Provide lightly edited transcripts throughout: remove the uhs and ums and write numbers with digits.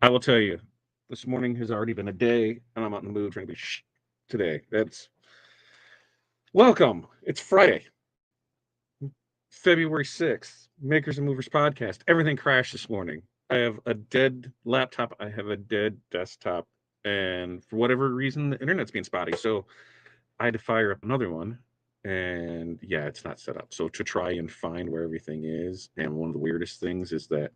I will tell you, this morning has already been a day, and I'm out in the mood trying to be today. That's welcome. It's Friday, February 6th. Makers and Movers podcast. Everything crashed this morning. I have a dead laptop. I have a dead desktop. And for whatever reason, the internet's being spotty. So I had to fire up another one. And yeah, it's not set up. So to try and find where everything is. And one of the weirdest things is that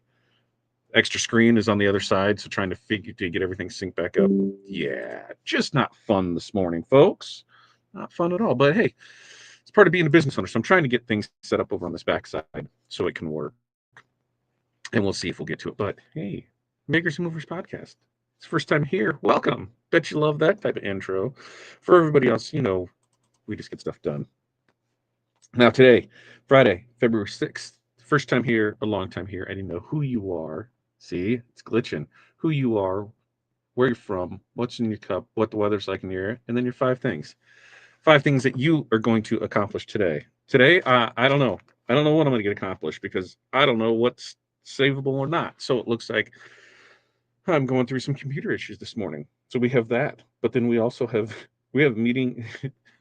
extra screen is on the other side, so trying to figure to get everything synced back up. Yeah, just not fun this morning, folks. Not fun at all. But hey, it's part of being a business owner. So I'm trying to get things set up over on this backside so it can work. And we'll see if we'll get to it. But hey, Makers and Movers podcast. It's the first time here. Welcome. Bet you love that type of intro. For everybody else, we just get stuff done. Now today, Friday, February 6th, first time here, a long time here. I didn't know who you are. See, it's glitching. Who you are, where you're from, what's in your cup, what the weather's like in your area, and then your five things. Five things that you are going to accomplish today. Today, I don't know. I don't know what I'm going to get accomplished because I don't know what's savable or not. So it looks like I'm going through some computer issues this morning. So we have that. But then we have meeting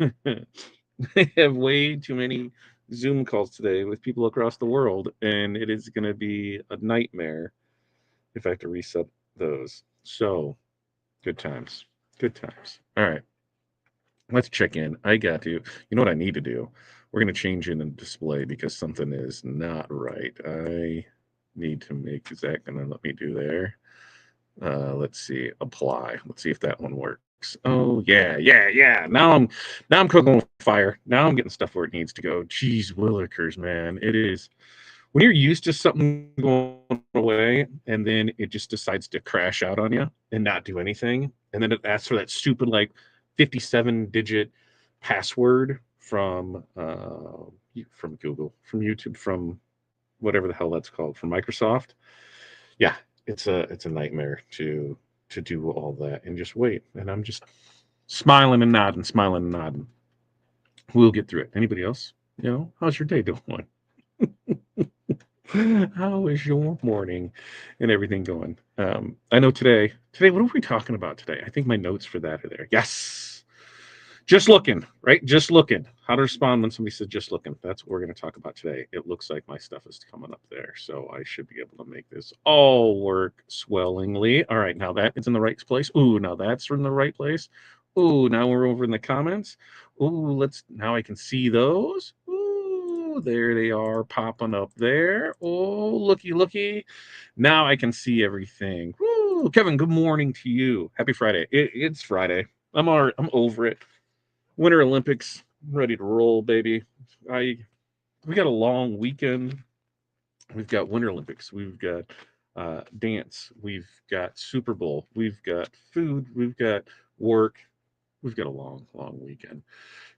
I have way too many Zoom calls today with people across the world, and it is going to be a nightmare if I have to reset those. So, good times. Good times. All right, let's check in. I got to, you know what I need to do? We're going to change in the display because something is not right. I need to make, is that going to let me do there? Let's see, apply. Let's see if that one works. Oh yeah. Now I'm cooking with fire. Now I'm getting stuff where it needs to go. Jeez willikers, man. It is when you're used to something going away and then it just decides to crash out on you and not do anything, and then it asks for that stupid like 57 digit password from Google, from YouTube, from whatever the hell that's called, from Microsoft. Yeah, it's a nightmare to do all that and just wait. And I'm just smiling and nodding, smiling and nodding. We'll get through it. Anybody else? How's your day doing? How is your morning and everything going? I know today, what are we talking about today? I think my notes for that are there. Yes. Just looking, right? Just looking. How to respond when somebody says just looking. That's what we're going to talk about today. It looks like my stuff is coming up there. So I should be able to make this all work swellingly. All right. Now that it's in the right place. Ooh, now that's in the right place. Ooh, now we're over in the comments. Ooh, now I can see those. Ooh, there they are popping up there. Oh, looky. Now I can see everything. Woo, Kevin, good morning to you. Happy Friday. It's Friday. I'm over it. Winter Olympics, ready to roll, baby. I we got a long weekend. We've got Winter Olympics. We've got dance. We've got Super Bowl. We've got food. We've got work. We've got a long weekend.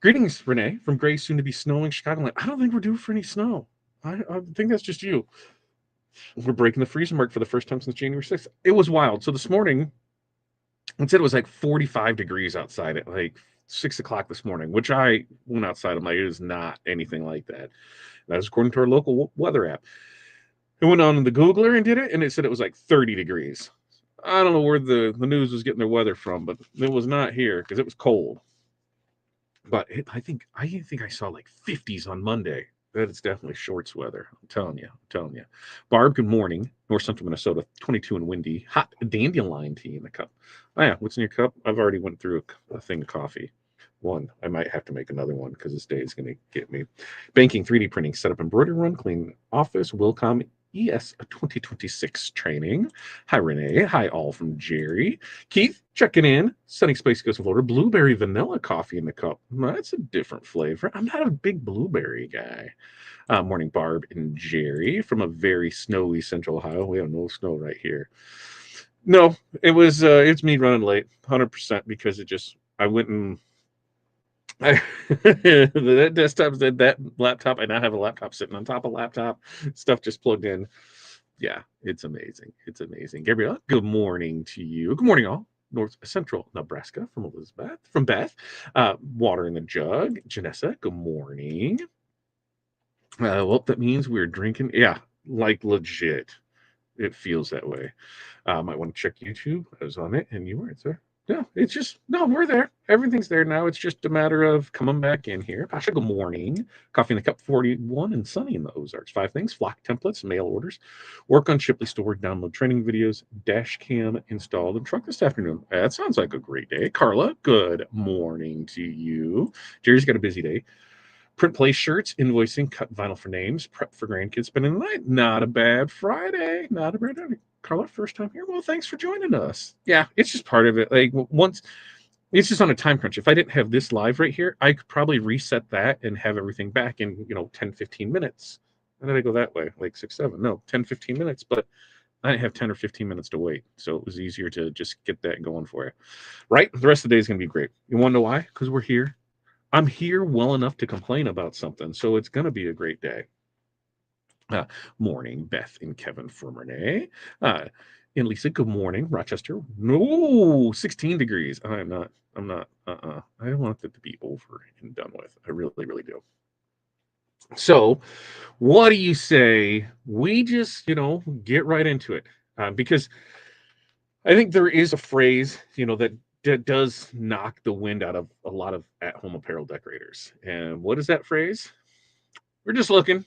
Greetings, Renee, from gray, soon to be snowing Chicagoland. I don't think we're due for any snow. I think that's just you. We're breaking the freezer mark for the first time since January 6th. It was wild. So this morning, it said it was like 45 degrees outside at like 6 o'clock this morning, which I went outside. I'm like, it is not anything like that. That is according to our local weather app. I went on the Googler and did it, and it said it was like 30 degrees. I don't know where the news was getting their weather from, but it was not here because it was cold. But I think I saw like 50s on Monday. That is definitely shorts weather. I'm telling you. Barb, good morning. North Central Minnesota, 22 and windy. Hot dandelion tea in the cup. Oh yeah, what's in your cup? I've already went through a thing of coffee. One. I might have to make another one because this day is going to get me. Banking, 3D printing, setup, embroidery run, clean office, Wilcom ES 2026 training. Hi, Renee. Hi, all from Jerry. Keith, checking in. Sunny Space Coast, Florida. Blueberry vanilla coffee in the cup. That's a different flavor. I'm not a big blueberry guy. Morning, Barb and Jerry from a very snowy Central Ohio. We have no snow right here. No, it's me running late, 100% because I went and that desktop said that laptop. I now have a laptop sitting on top of laptop. Stuff just plugged in. Yeah, it's amazing. It's amazing. Gabriella, good morning to you. Good morning, all. North Central Nebraska from Elizabeth, from Beth. Water in the jug. Janessa, good morning. Well, that means we're drinking. Yeah, like legit. It feels that way. Might want to check YouTube. I was on it and you weren't, sir. No, it's just, no, we're there. Everything's there now. It's just a matter of coming back in here. Pasha, good morning. Coffee in the Cup 41 and sunny in the Ozarks. 5 things: flock templates, mail orders, work on Shipley Store, download training videos, dash cam installed, and truck this afternoon. That sounds like a great day. Carla, good morning to you. Jerry's got a busy day. Print place shirts, invoicing, cut vinyl for names, prep for grandkids spending the night. Not a bad Friday. Not a bad Friday. Carla, first time here. Well, thanks for joining us. Yeah, it's just part of it. Like once it's just on a time crunch. If I didn't have this live right here, I could probably reset that and have everything back in, 10, 15 minutes. And then I go that way, like 6, 7. No, 10, 15 minutes. But I didn't have 10 or 15 minutes to wait. So it was easier to just get that going for you. Right? The rest of the day is going to be great. You want to know why? Because we're here. I'm here well enough to complain about something, so it's going to be a great day. Morning, Beth and Kevin from Renee. And Lisa, good morning. Rochester, no, 16 degrees. I'm not. I want it to be over and done with. I really, really do. So, what do you say we just, get right into it? Because I think there is a phrase, that does knock the wind out of a lot of at-home apparel decorators. And what is that phrase? We're just looking,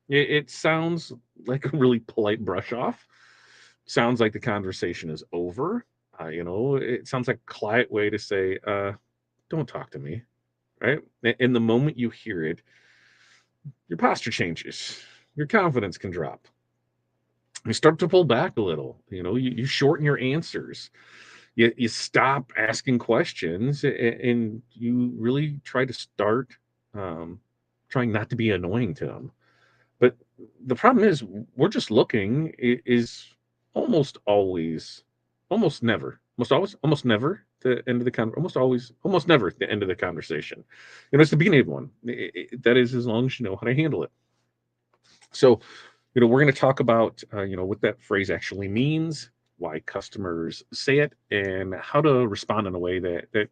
it sounds like a really polite brush off. Sounds like the conversation is over. It sounds like a quiet way to say, don't talk to me, right? And the moment you hear it, your posture changes. Your confidence can drop. You start to pull back a little, you shorten your answers. You stop asking questions and you really try to start trying not to be annoying to them. But the problem is we're just looking is almost always, almost never, almost never the end of the almost never at the end of the conversation. It's the beginning of one. That is as long as you know how to handle it. So, we're going to talk about, what that phrase actually means, why customers say it, and how to respond in a way that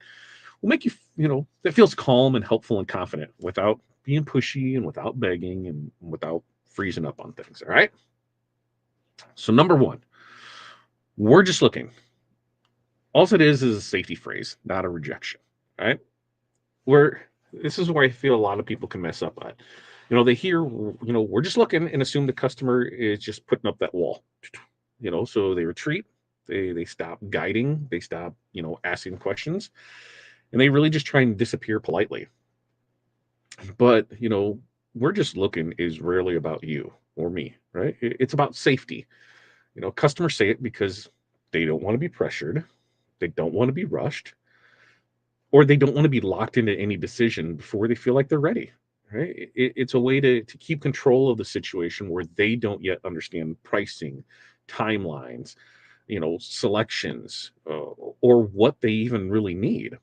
will make you, that feels calm and helpful and confident without being pushy and without begging and without freezing up on things. All right. So number one, we're just looking. All it is a safety phrase, not a rejection. All right. This is where I feel a lot of people can mess up at. They hear, we're just looking and assume the customer is just putting up that wall. So they retreat, they stop guiding, they stop, asking questions, and they really just try and disappear politely. But, we're just looking is rarely about you or me, right? It's about safety. Customers say it because they don't want to be pressured, they don't want to be rushed, or they don't want to be locked into any decision before they feel like they're ready. Right? It's a way to keep control of the situation where they don't yet understand pricing, timelines, selections, or what they even really need.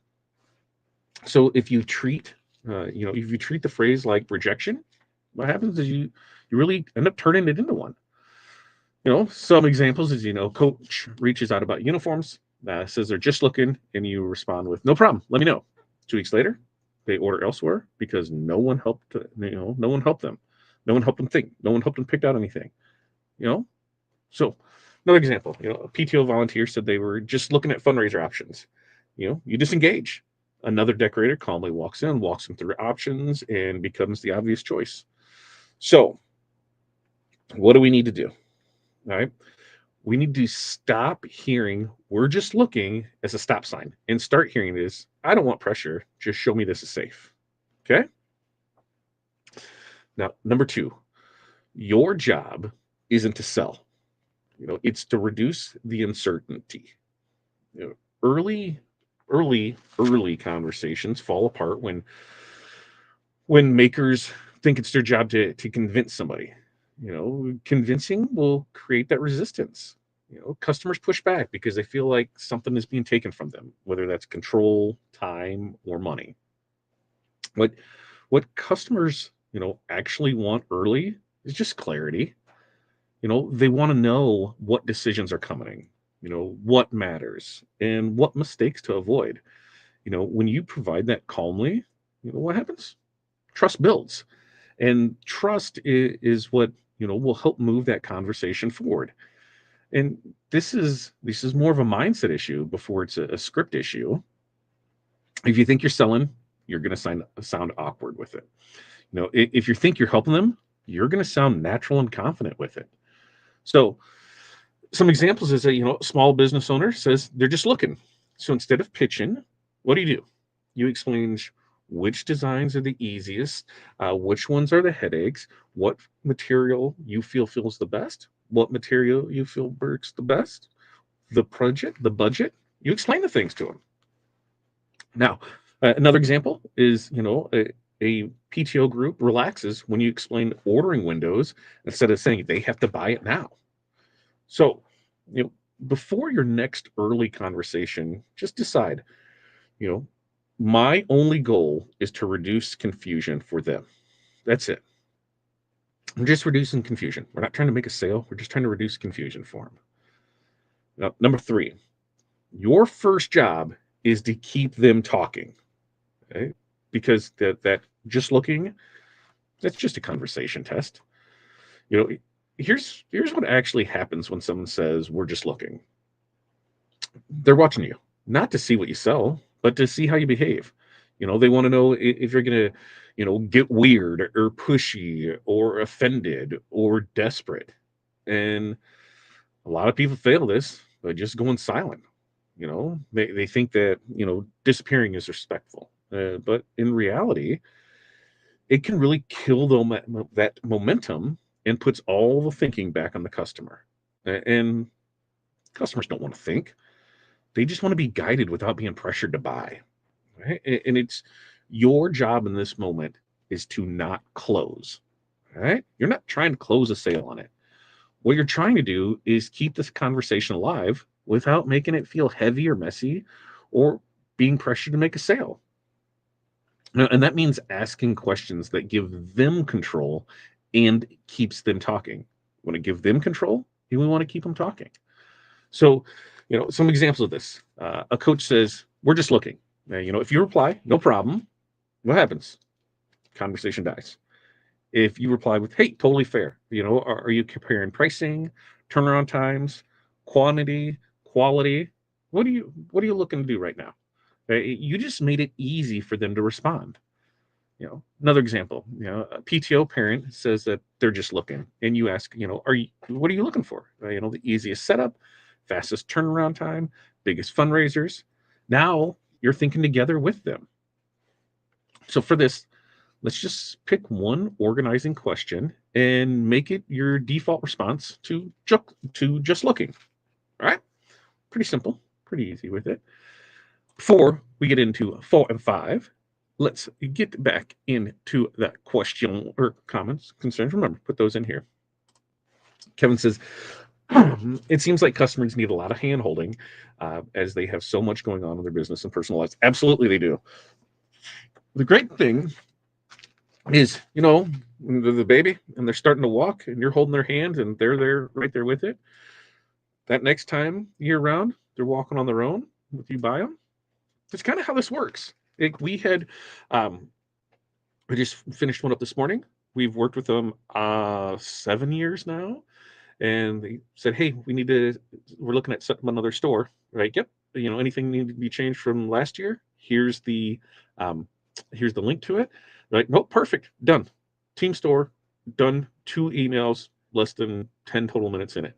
So if you treat, the phrase like rejection, what happens is you really end up turning it into one. Some examples is, coach reaches out about uniforms, says they're just looking, and you respond with, no problem, let me know. 2 weeks later, they order elsewhere because no one helped them. No one helped them think. No one helped them pick out anything. So another example, a PTO volunteer said they were just looking at fundraiser options. You disengage. Another decorator calmly walks in, walks them through options, and becomes the obvious choice. So what do we need to do? All right. We need to stop hearing we're just looking as a stop sign and start hearing this. I don't want pressure. Just show me this is safe. Okay. Now, number 2, your job isn't to sell. It's to reduce the uncertainty. Early conversations fall apart when makers think it's their job to convince somebody. Convincing will create that resistance. Customers push back because they feel like something is being taken from them, whether that's control, time, or money. What customers, actually want early is just clarity. They want to know what decisions are coming, what matters and what mistakes to avoid. When you provide that calmly, what happens? Trust builds. And trust is what will help move that conversation forward. And this is more of a mindset issue before it's a script issue. If you think you're selling, you're going to sound awkward with it. If you think you're helping them, you're going to sound natural and confident with it. So some examples is that, small business owner says they're just looking. So instead of pitching, what do? You explain which designs are the easiest, which ones are the headaches, what material you feel feels the best, what material you feel works the best, the project, the budget. You explain the things to them. Now, another example is, a PTO group relaxes when you explain ordering windows instead of saying they have to buy it now. So, before your next early conversation, just decide, you know, my only goal is to reduce confusion for them. That's it. I'm just reducing confusion. We're not trying to make a sale. We're just trying to reduce confusion for them. Now, number 3, your first job is to keep them talking. Okay? Because that just looking, that's just a conversation test. You know, here's what actually happens when someone says we're just looking. They're watching you, not to see what you sell, but to see how you behave. They want to know if you're gonna, get weird or pushy or offended or desperate. And a lot of people fail this by just going silent. They think that disappearing is respectful, but in reality, it can really kill that momentum and puts all the thinking back on the customer. And customers don't want to think; they just want to be guided without being pressured to buy. Right? And it's your job in this moment is to not close. Right? You're not trying to close a sale on it. What you're trying to do is keep this conversation alive without making it feel heavy or messy or being pressured to make a sale. And that means asking questions that give them control and keeps them talking. We want to give them control and we want to keep them talking. So, some examples of this. A coach says, we're just looking. If you reply, no problem, what happens? Conversation dies. If you reply with, hey, totally fair, are you comparing pricing, turnaround times, quantity, quality? What are you looking to do right now? You just made it easy for them to respond. Another example, a PTO parent says that they're just looking, and you ask, what are you looking for? The easiest setup, fastest turnaround time, biggest fundraisers. Now you're thinking together with them. So for this, let's just pick one organizing question and make it your default response to just looking. All right? Pretty simple, pretty easy with it. Before we get into 4 and 5, let's get back into that question or comments, concerns. Remember, put those in here. Kevin says, it seems like customers need a lot of hand-holding as they have so much going on in their business and personal lives. Absolutely, they do. The great thing is, the baby and they're starting to walk and you're holding their hand and they're there right there with it. That next time year round, they're walking on their own with you by them. That's kind of how this works. We just finished one up this morning. We've worked with them 7 years now. And they said, hey, we're looking at setting up another store. Right? Yep. Anything need to be changed from last year? Here's the link to it. Right? Nope, perfect. Done. Team store, done. 2 emails, less than 10 total minutes in it.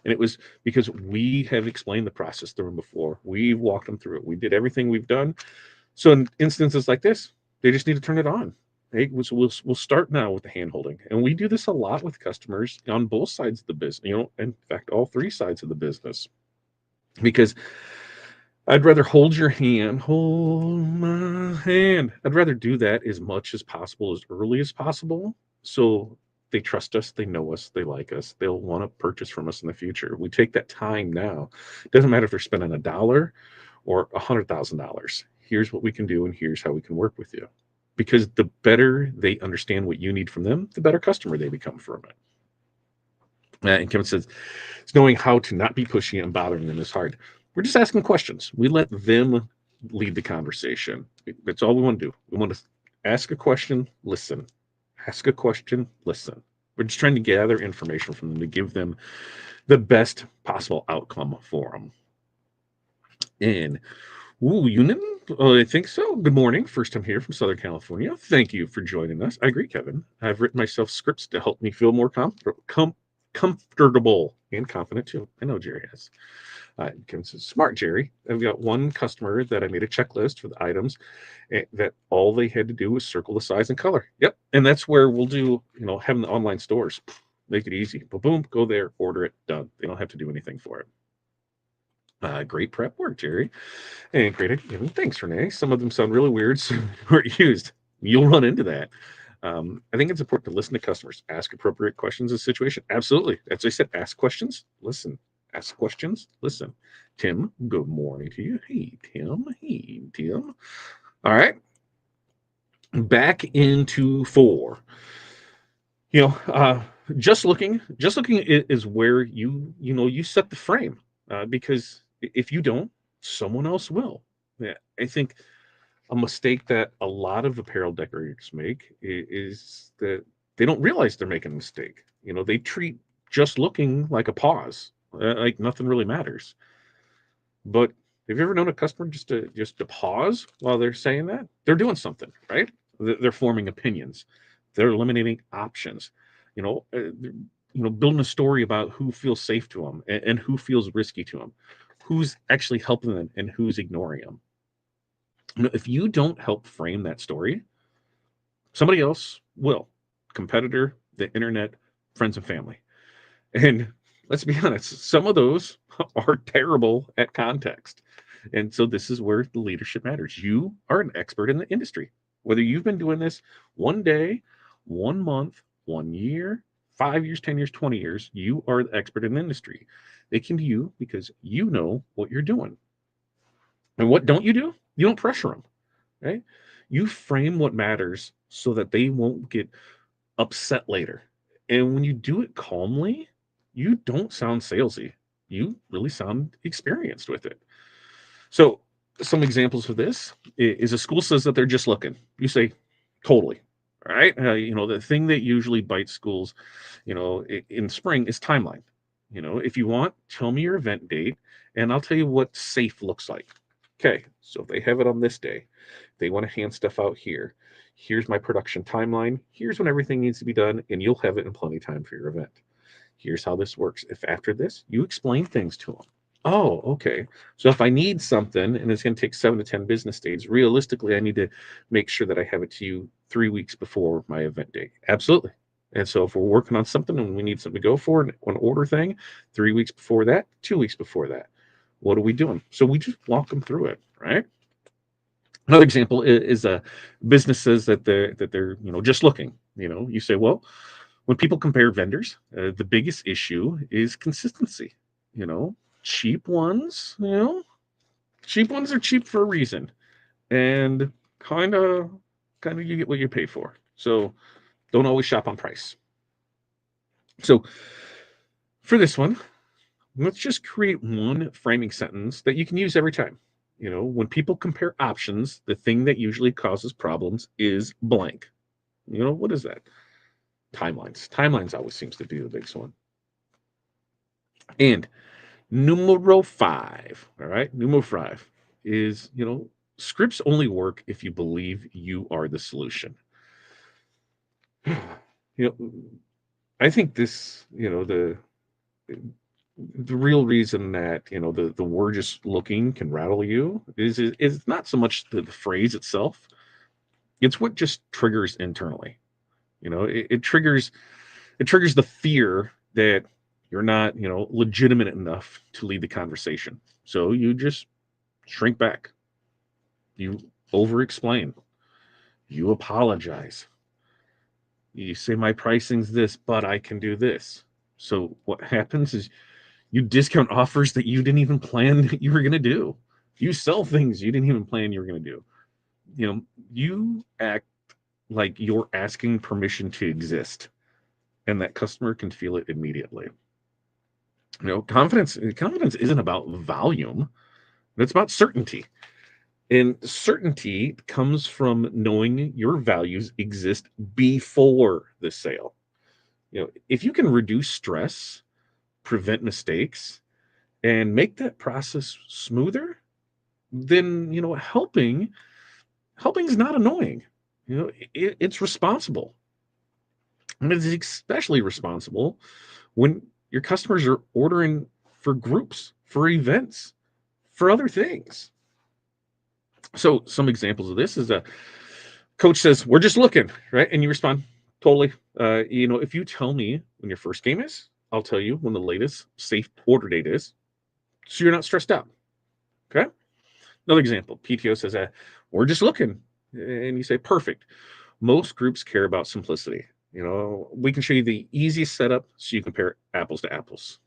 And it was because we have explained the process to them before. We've walked them through it. We did everything we've done. So in instances like this, they just need to turn it on. Hey, we'll start now with the hand holding. And we do this a lot with customers on both sides of the business, in fact, all 3 sides of the business. Because I'd rather hold my hand. I'd rather do that as much as possible, as early as possible. So they trust us, they know us, they like us, they'll want to purchase from us in the future. We take that time now. It doesn't matter if they're spending $1 or $100,000. Here's what we can do, and here's how we can work with you. Because the better they understand what you need from them, the better customer they become from it. And Kevin says, it's knowing how to not be pushy and bothering them is hard. We're just asking questions. We let them lead the conversation. That's all we want to do. We want to ask a question, listen. Ask a question, listen. We're just trying to gather information from them to give them the best possible outcome for them. And Yunin, I think so. Good morning. First time here from Southern California. Thank you for joining us. I agree, Kevin. I've written myself scripts to help me feel more comfortable and confident too. I know Jerry has. Kevin says, smart Jerry. I've got one customer that I made a checklist for the items that all they had to do was circle the size and color. Yep. And that's where we'll do, having the online stores. Make it easy. Boom, go there, order it, done. They don't have to do anything for it. Great prep work, Jerry. And great idea. Thanks, Renee. Some of them sound really weird, so weren't used. You'll run into that. I think it's important to listen to customers, ask appropriate questions in the situation. Absolutely. As I said, ask questions, listen. Ask questions, listen. Tim, good morning to you. Hey, Tim. Hey, Tim. All right. Back into 4. Just looking is where you set the frame, because if you don't, someone else will. Yeah, I think a mistake that a lot of apparel decorators make is that they don't realize they're making a mistake. They treat just looking like a pause, like nothing really matters. But have you ever known a customer just to pause while they're saying that? They're doing something, right? They're forming opinions. They're eliminating options. Building a story about who feels safe to them and who feels risky to them, who's actually helping them and who's ignoring them. If you don't help frame that story, somebody else will. Competitor, the internet, friends and family. And let's be honest, some of those are terrible at context. And so this is where the leadership matters. You are an expert in the industry. Whether you've been doing this 1 day, 1 month, 1 year, 5 years, 10 years, 20 years, you are the expert in the industry. They came to you because you know what you're doing. And what don't you do? You don't pressure them, right? You frame what matters so that they won't get upset later. And when you do it calmly, you don't sound salesy. You really sound experienced with it. So, some examples of this is a school says that they're just looking. You say, totally. All right. The thing that usually bites schools, in spring is timeline. If you want, tell me your event date and I'll tell you what safe looks like. Okay. So if they have it on this day, they want to hand stuff out here. Here's my production timeline. Here's when everything needs to be done, and you'll have it in plenty of time for your event. Here's how this works. If after this, you explain things to them. Oh, okay. So if I need something and it's going to take 7 to 10 business days, realistically, I need to make sure that I have it to you 3 weeks before my event date. Absolutely. And so if we're working on something and we need something to go for an order thing, 3 weeks before that, 2 weeks before that, what are we doing? So we just walk them through it, right? Another example is businesses that they're just looking. You say, well, when people compare vendors, the biggest issue is consistency. You know, cheap ones, cheap ones are cheap for a reason, and kind of you get what you pay for. So don't always shop on price. So for this one, let's just create one framing sentence that you can use every time. When people compare options, the thing that usually causes problems is blank. What is that? Timelines. Timelines always seems to be the biggest one. And numero 5, all right? Numero 5 is, scripts only work if you believe you are the solution. I think this, the real reason that the word just looking can rattle you is not so much the phrase itself, it's what just triggers internally. It triggers the fear that you're not legitimate enough to lead the conversation, so you just shrink back, you over explain, you apologize, you say my pricing's this but I can do this. So what happens is you discount offers that you didn't even plan that you were going to do. You sell things you didn't even plan you were going to do. You act like you're asking permission to exist, and that customer can feel it immediately. Confidence isn't about volume. It's about certainty. And certainty comes from knowing your values exist before the sale. if you can reduce stress, prevent mistakes, and make that process smoother, then helping is not annoying. It's responsible, and it's especially responsible when your customers are ordering for groups, for events, for other things. So some examples of this is a coach says, "We're just looking," right? And you respond, "Totally." If you tell me when your first game is, I'll tell you when the latest safe order date is, so you're not stressed out. Okay. Another example, PTO says, "We're just looking," and you say, "Perfect." Most groups care about simplicity. We can show you the easiest setup so you compare apples to apples.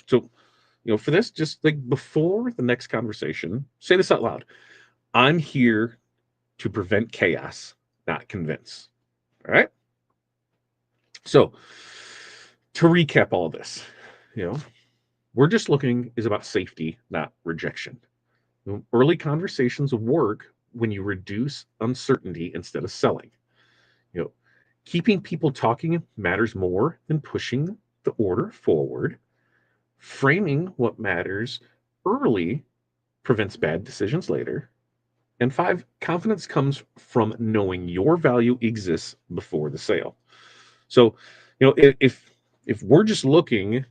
So, for this, just like before the next conversation, say this out loud. I'm here to prevent chaos, not convince. All right. So, to recap all of this, you know, we're just looking is about safety, not rejection. Early conversations work when you reduce uncertainty instead of selling. You know, keeping people talking matters more than pushing the order forward. Framing what matters early prevents bad decisions later. And five, confidence comes from knowing your value exists before the sale. So, if we're just looking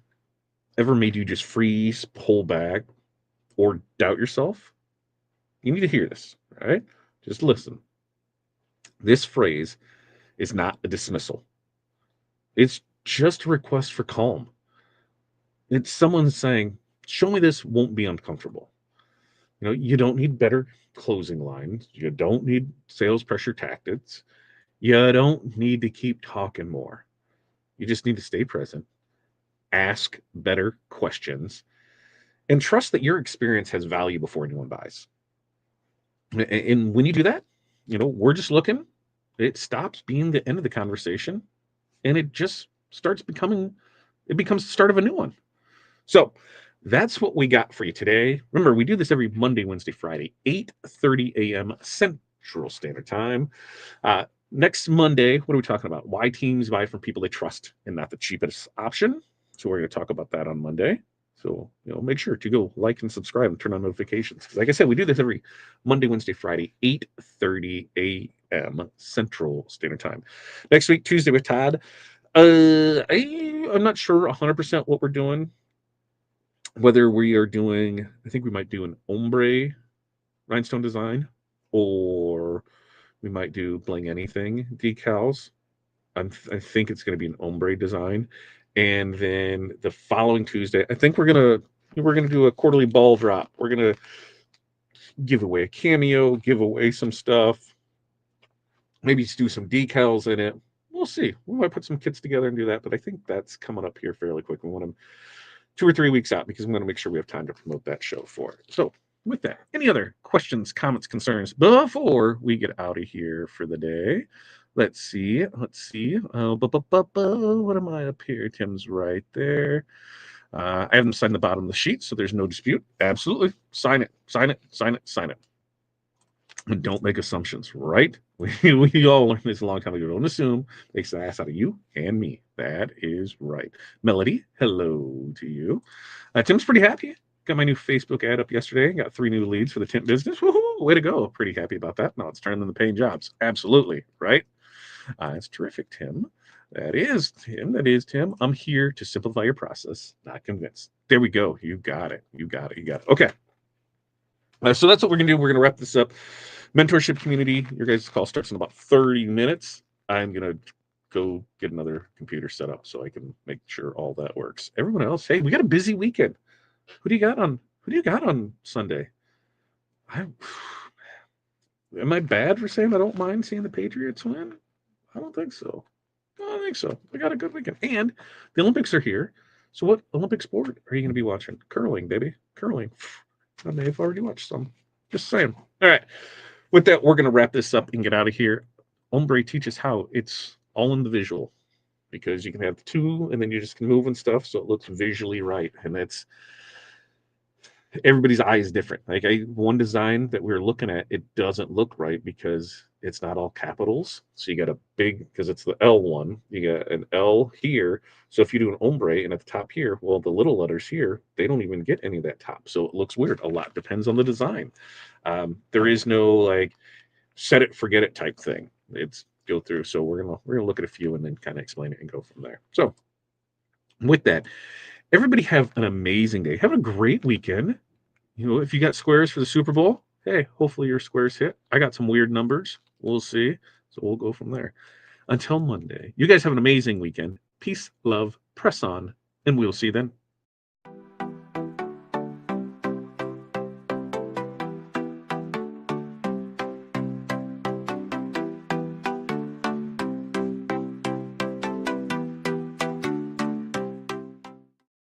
ever made you just freeze, pull back, or doubt yourself, you need to hear this, all right? Just listen. This phrase is not a dismissal. It's just a request for calm. It's someone saying, "Show me this won't be uncomfortable." You don't need better closing lines. You don't need sales pressure tactics. You don't need to keep talking more. You just need to stay present, ask better questions, and trust that your experience has value before anyone buys. And when you do that, we're just looking, it stops being the end of the conversation and it just it becomes the start of a new one. So that's what we got for you today. Remember, we do this every Monday, Wednesday, Friday, 8:30 a.m. Central Standard Time. Next Monday, what are we talking about? Why teams buy from people they trust and not the cheapest option. So we're going to talk about that on Monday. So, make sure to go like and subscribe and turn on notifications. Because like I said, we do this every Monday, Wednesday, Friday, 8:30 a.m. Central Standard Time. Next week, Tuesday with Todd. I'm not sure 100% what we're doing. Whether we are doing, I think we might do an ombre rhinestone design, or we might do bling anything decals. I think it's going to be an ombre design, and then the following Tuesday, I think we're gonna do a quarterly ball drop. We're gonna give away a cameo, give away some stuff, maybe do some decals in it. We'll see. We might put some kits together and do that, but I think that's coming up here fairly quick. We want them 2 or 3 weeks out because I'm going to make sure we have time to promote that show for it. So, with that, any other questions, comments, concerns before we get out of here for the day? Let's see. What am I up here? Tim's right there. I haven't signed the bottom of the sheet, so there's no dispute. Absolutely. Sign it. And don't make assumptions, right? We all learned this a long time ago. Don't assume. Makes the ass out of you and me. That is right. Melody, hello to you. Tim's pretty happy. Got my new Facebook ad up yesterday. Got 3 new leads for the tent business. Woohoo! Way to go. Pretty happy about that. Now it's turning into paying jobs. Absolutely, right? That's terrific, Tim. That is Tim. I'm here to simplify your process, not convince. There we go. You got it. Okay. So that's what we're going to do. We're going to wrap this up. Mentorship community, your guys' call starts in about 30 minutes. I'm going to go get another computer set up so I can make sure all that works. Everyone else, hey, we got a busy weekend. Who do you got on Sunday? Am I bad for saying I don't mind seeing the Patriots win? I don't think so. We got a good weekend. And the Olympics are here. So what Olympic sport are you going to be watching? Curling, baby. Curling. I may have already watched some. Just saying. All right. With that, we're going to wrap this up and get out of here. Ombre teaches how it's all in the visual, because you can have 2 and then you just can move and stuff so it looks visually right. And that's everybody's eye is different. Like one design that we were looking at, it doesn't look right because it's not all capitals. So you got a big, because it's the L one, you got an L here. So if you do an ombre and at the top here, well, the little letters here, they don't even get any of that top. So it looks weird. A lot depends on the design. There is no like set it, forget it type thing. It's go through. So we're gonna look at a few and then kind of explain it and go from there. So with that, everybody have an amazing day. Have a great weekend. If you got squares for the Super Bowl, hey, hopefully your squares hit. I got some weird numbers. We'll see. So we'll go from there. Until Monday, you guys have an amazing weekend. Peace, love, press on, and we'll see you then.